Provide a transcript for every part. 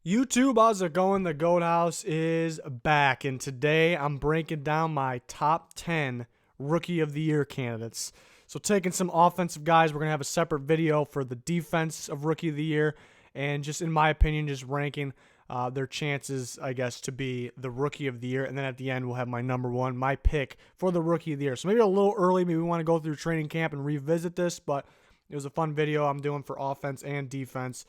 YouTube, how's it going? The Goat House is back, and today I'm breaking down my top 10 Rookie of the Year candidates. So taking some offensive guys, we're going to have a separate video for the defense of Rookie of the Year, and just in my opinion, just ranking their chances, I guess, to be the Rookie of the Year. And then at the end, we'll have my number one, my pick for the Rookie of the Year. So maybe a little early, maybe we want to go through training camp and revisit this, but it was a fun video I'm doing for offense and defense.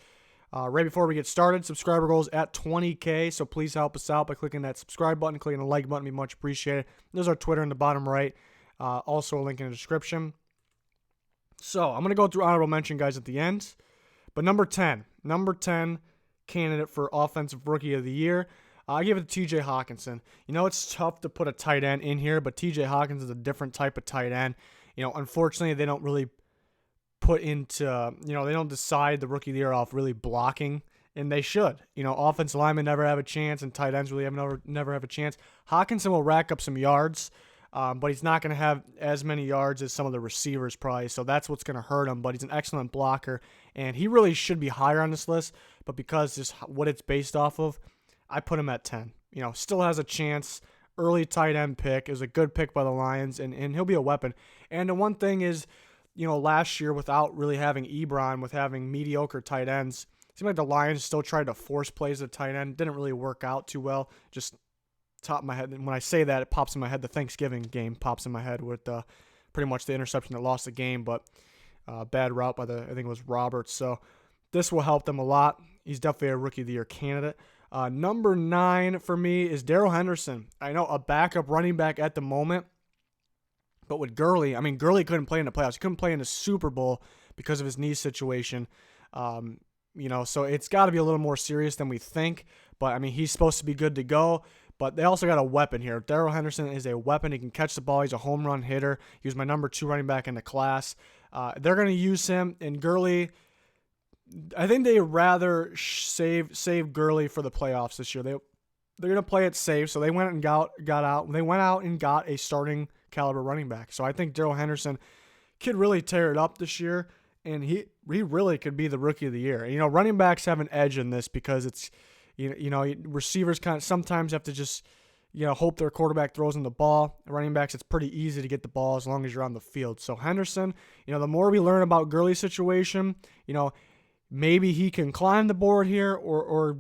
Right before we get started, subscriber goals at 20K, so please help us out by clicking that subscribe button, clicking the like button, be much appreciated. There's our Twitter in the bottom right, also a link in the description. So I'm going to go through honorable mention guys at the end, but number 10 candidate for Offensive Rookie of the Year, I give it to TJ Hawkinson. You know, it's tough to put a tight end in here, but TJ Hawkins is a different type of tight end. You know, unfortunately, they don't really put into, they don't decide the Rookie of the Year off really blocking, and they should. You know, offensive linemen never have a chance, and tight ends really never have a chance. Hawkinson will rack up some yards, but he's not going to have as many yards as some of the receivers probably, so that's what's going to hurt him, but he's an excellent blocker, and he really should be higher on this list, but because just what it's based off of, I put him at 10. You know, still has a chance. Early tight end pick. It was a good pick by the Lions, and he'll be a weapon. And the one thing is, you know, last year without really having Ebron, with having mediocre tight ends, it seemed like the Lions still tried to force plays at tight end. Didn't really work out too well. Just top of my head. And when I say that, it pops in my head. The Thanksgiving game pops in my head with pretty much the interception that lost the game, but bad route by I think it was Roberts. So this will help them a lot. He's definitely a Rookie of the Year candidate. Number 9 for me is Darrell Henderson. I know a backup running back at the moment, but with Gurley, I mean, Gurley couldn't play in the playoffs. He couldn't play in the Super Bowl because of his knee situation. So it's got to be a little more serious than we think. But, I mean, he's supposed to be good to go. But they also got a weapon here. Darrell Henderson is a weapon. He can catch the ball. He's a home run hitter. He was my number 2 running back in the class. They're going to use him. And Gurley, I think they rather save Gurley for the playoffs this year. They're going to play it safe. So they went and got out. They went out and got a starting caliber running back. So I think Darrell Henderson could really tear it up this year, and he really could be the Rookie of the Year. And, you know, running backs have an edge in this because it's, receivers kind of sometimes have to just, hope their quarterback throws them the ball. Running backs, it's pretty easy to get the ball as long as you're on the field. So Henderson, the more we learn about Gurley's situation, maybe he can climb the board here or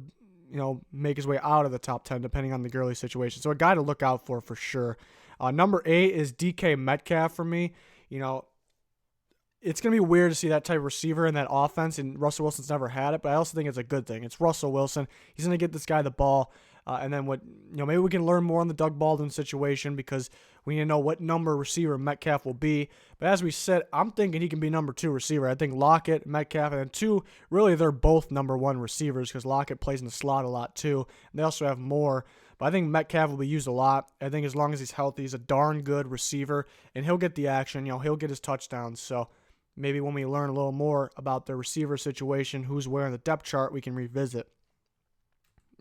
make his way out of the top 10 depending on the Gurley situation. So a guy to look out for sure. Number 8 is DK Metcalf for me. It's going to be weird to see that type of receiver in that offense, and Russell Wilson's never had it, but I also think it's a good thing. It's Russell Wilson. He's going to get this guy the ball, and then maybe we can learn more on the Doug Baldwin situation because we need to know what number receiver Metcalf will be. But as we said, I'm thinking he can be number 2 receiver. I think Lockett, Metcalf, and then 2, really they're both number 1 receivers because Lockett plays in the slot a lot too, and they also have more. But I think Metcalf will be used a lot. I think as long as he's healthy, he's a darn good receiver, and he'll get the action. He'll get his touchdowns. So maybe when we learn a little more about the receiver situation, who's where in the depth chart, we can revisit.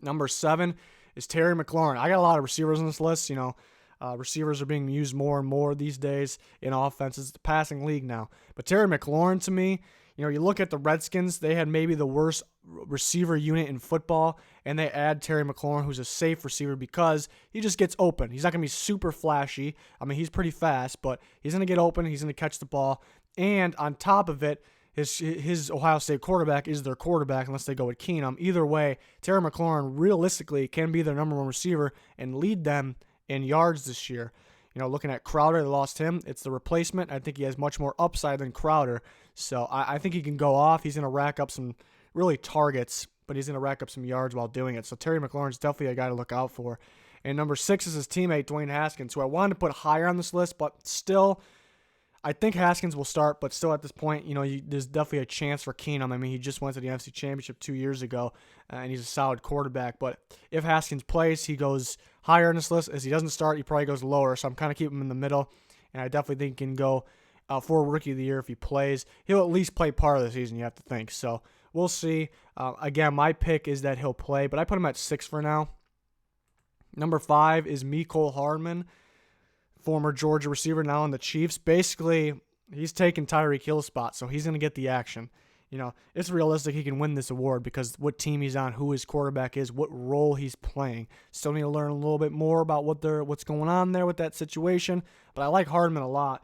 Number 7 is Terry McLaurin. I got a lot of receivers on this list. Receivers are being used more and more these days in offenses. It's the passing league now. But Terry McLaurin, to me, you look at the Redskins, they had maybe the worst receiver unit in football, and they add Terry McLaurin, who's a safe receiver because he just gets open. He's not going to be super flashy. I mean, he's pretty fast, but he's going to get open. He's going to catch the ball. And on top of it, his Ohio State quarterback is their quarterback unless they go with Keenum. Either way, Terry McLaurin realistically can be their number 1 receiver and lead them in yards this year. Looking at Crowder, they lost him. It's the replacement. I think he has much more upside than Crowder. So I think he can go off. He's going to rack up some really targets, but he's going to rack up some yards while doing it. So Terry McLaurin's definitely a guy to look out for. And number 6 is his teammate, DWAYNE Haskins, who I wanted to put higher on this list, but still, I think Haskins will start, but still at this point, there's definitely a chance for Keenum. I mean, he just went to the NFC Championship 2 years ago, and he's a solid quarterback. But if Haskins plays, he goes higher on this list. As he doesn't start, he probably goes lower. So I'm kind of keeping him in the middle, and I definitely think he can go for Rookie of the Year if he plays. He'll at least play part of the season, you have to think. So we'll see. Again, my pick is that he'll play, but I put him at 6 for now. Number 5 is Mecole Hardman, former Georgia receiver, now on the Chiefs. Basically, he's taking Tyreek Hill's spot, so he's going to get the action. it's realistic he can win this award because what team he's on, who his quarterback is, what role he's playing. Still need to learn a little bit more about what's going on there with that situation. But I like Hardman a lot.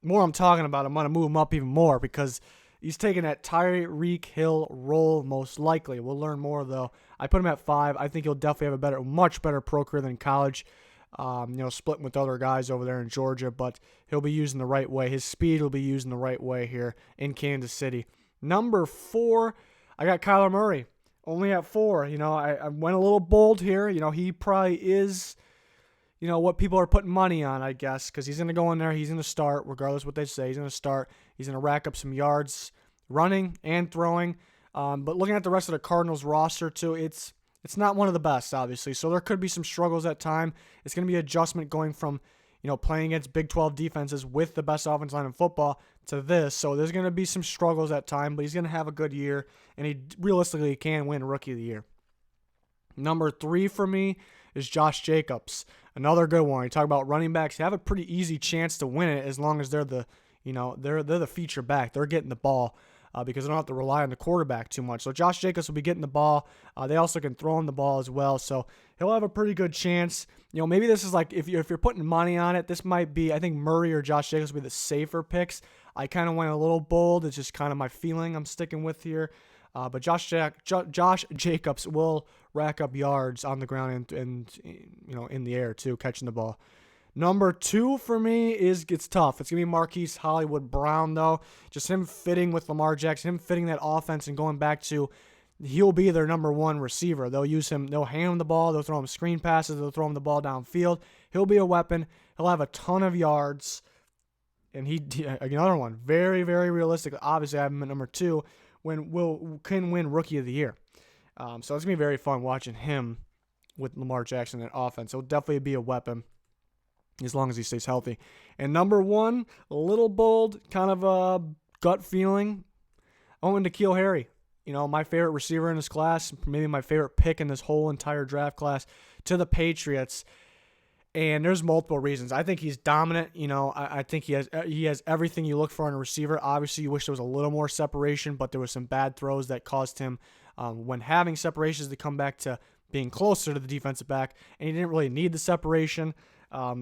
More I'm talking about, I'm going to move him up even more because he's taking that Tyreek Hill role most likely. We'll learn more, though. I put him at 5. I think he'll definitely have a much better pro career than college. Splitting with other guys over there in Georgia, but he'll be used in the right way. His speed will be used in the right way here in Kansas City. Number 4, I got Kyler Murray, only at 4. I went a little bold here. He probably is, what people are putting money on, I guess, because he's going to go in there. He's going to start, regardless of what they say. He's going to start. He's going to rack up some yards running and throwing. But looking at the rest of the Cardinals roster, too, it's not one of the best, obviously. So there could be some struggles at time. It's going to be adjustment going from, playing against Big 12 defenses with the best offensive line in football to this. So there's going to be some struggles at time, but he's going to have a good year, and he realistically can win Rookie of the Year. Number 3 for me is Josh Jacobs. Another good one. You talk about running backs, they have a pretty easy chance to win it as long as they're the feature back. They're getting the ball. Because they don't have to rely on the quarterback too much. So Josh Jacobs will be getting the ball. They also can throw him the ball as well. So he'll have a pretty good chance. Maybe this is like, if you're putting money on it, this might be, I think Murray or Josh Jacobs will be the safer picks. I kind of went a little bold. It's just kind of my feeling I'm sticking with here. But Josh Jacobs will rack up yards on the ground and in the air too, catching the ball. Number 2 for me it's tough. It's going to be Marquise Hollywood Brown, though. Just him fitting with Lamar Jackson, him fitting that offense and going back to he'll be their number 1 receiver. They'll use him. They'll hand him the ball. They'll throw him screen passes. They'll throw him the ball downfield. He'll be a weapon. He'll have a ton of yards. And another one, very, very realistic. Obviously, I have him at number 2 can win Rookie of the Year. So it's going to be very fun watching him with Lamar Jackson in offense. He'll definitely be a weapon as long as he stays healthy. And number 1, a little bold, kind of a gut feeling. I went NKEAL Harry. My favorite receiver in this class, maybe my favorite pick in this whole entire draft class, to the Patriots. And there's multiple reasons. I think he's dominant. I think he has everything you look for in a receiver. Obviously, you wish there was a little more separation, but there was some bad throws that caused him, when having separations, to come back to being closer to the defensive back. And he didn't really need the separation.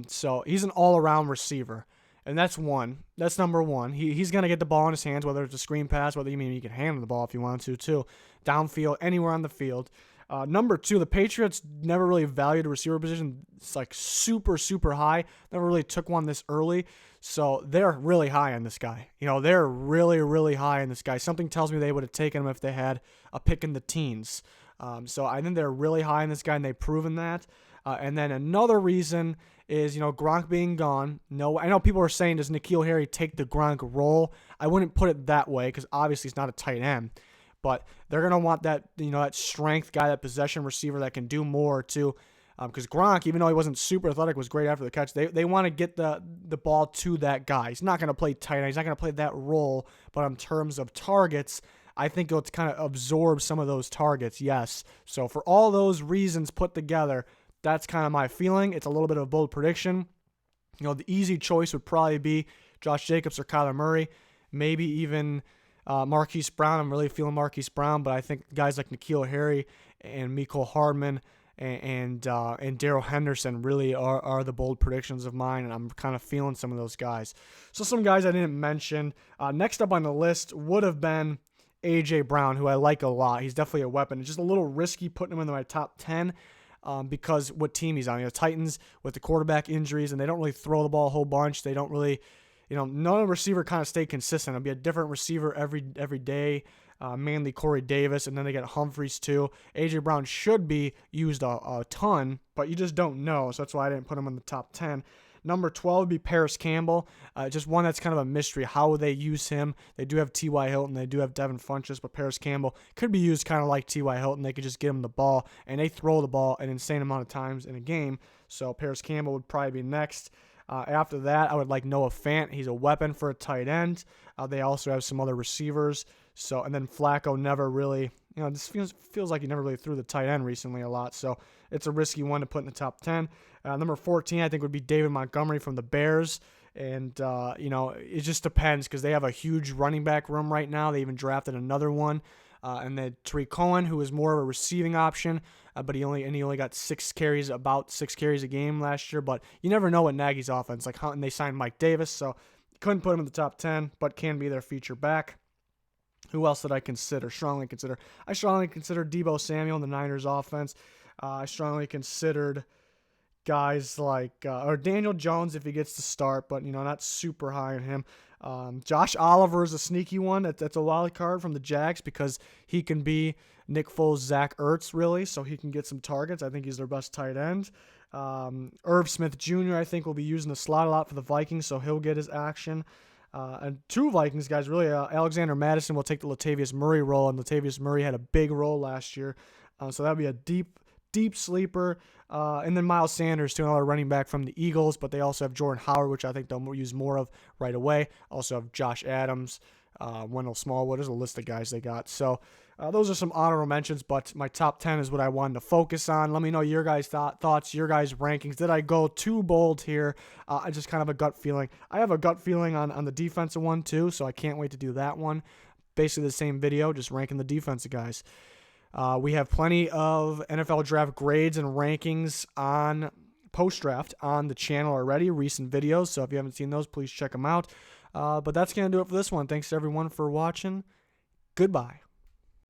So he's an all-around receiver, and that's one. That's number 1. He's going to get the ball in his hands, whether it's a screen pass, whether you can hand him the ball if you want to, too, downfield, anywhere on the field. Number 2, the Patriots never really valued a receiver position. It's like super, super high. Never really took one this early, so they're really high on this guy. They're really, really high on this guy. Something tells me they would have taken him if they had a pick in the teens. So I think they're really high on this guy, and they've proven that. And then another reason is, Gronk being gone. No, I know people are saying, does NKEAL Harry take the Gronk role? I wouldn't put it that way because obviously he's not a tight end. But they're going to want that, that strength guy, that possession receiver that can do more too. Because Gronk, even though he wasn't super athletic, was great after the catch. They want to get the ball to that guy. He's not going to play tight end. He's not going to play that role. But in terms of targets, I think it'll kind of absorb some of those targets, yes. So for all those reasons put together, that's kind of my feeling. It's a little bit of a bold prediction. The easy choice would probably be Josh Jacobs or Kyler Murray, maybe even Marquise Brown. I'm really feeling Marquise Brown, but I think guys like NKEAL Harry and Mecole Hardman and Darrell Henderson really are the bold predictions of mine, and I'm kind of feeling some of those guys. So some guys I didn't mention. Next up on the list would have been A.J. Brown, who I like a lot. He's definitely a weapon. It's just a little risky putting him in my top 10. Because what team he's on. Titans with the quarterback injuries, and they don't really throw the ball a whole bunch. They don't really, none of the receiver kind of stay consistent. It'll be a different receiver every day. Mainly Corey Davis, and then they get Humphreys too. A.J. Brown should be used a ton, but you just don't know. So that's why I didn't put him in the top 10. Number 12 would be Paris Campbell. Just one that's kind of a mystery how they use him. They do have T.Y. Hilton. They do have Devin Funchess, but Paris Campbell could be used kind of like T.Y. Hilton. They could just get him the ball, and they throw the ball an insane amount of times in a game. So Paris Campbell would probably be next. After that, I would like Noah Fant. He's a weapon for a tight end. They also have some other receivers. And then Flacco never really, this feels like he never really threw the tight end recently a lot. So it's a risky one to put in the top 10. Number 14, I think, would be David Montgomery from the Bears. And, it just depends because they have a huge running back room right now. They even drafted another one. And then Tariq Cohen, who is more of a receiving option, but he only got about 6 carries a game last year. But you never know what Nagy's offense like. And they signed Mike Davis, so couldn't put him in the top 10, but can be their feature back. Who else did I consider? I strongly considered Deebo Samuel in the Niners offense. I strongly considered guys like or Daniel Jones if he gets to start, but not super high on him. Josh Oliver is a sneaky one. That's a wild card from the Jags because he can be Nick Foles, Zach Ertz, really, so he can get some targets. I think he's their best tight end. Irv Smith Jr., I think, will be using the slot a lot for the Vikings, so he'll get his action. And 2 Vikings guys, really, Alexander Madison will take the Latavius Murray role, and Latavius Murray had a big role last year. So that would be a deep sleeper. And then Miles Sanders, too, another running back from the Eagles, but they also have Jordan Howard, which I think they'll use more of right away. Also have Josh Adams, Wendell Smallwood. There's a list of guys they got. So those are some honorable mentions, but my top 10 is what I wanted to focus on. Let me know your guys' thoughts, your guys' rankings. Did I go too bold here? I just kind of a gut feeling. I have a gut feeling on the defensive one, too, so I can't wait to do that one. Basically the same video, just ranking the defensive guys. We have plenty of NFL draft grades and rankings on post-draft on the channel already, recent videos. So if you haven't seen those, please check them out. But that's going to do it for this one. Thanks to everyone for watching. Goodbye.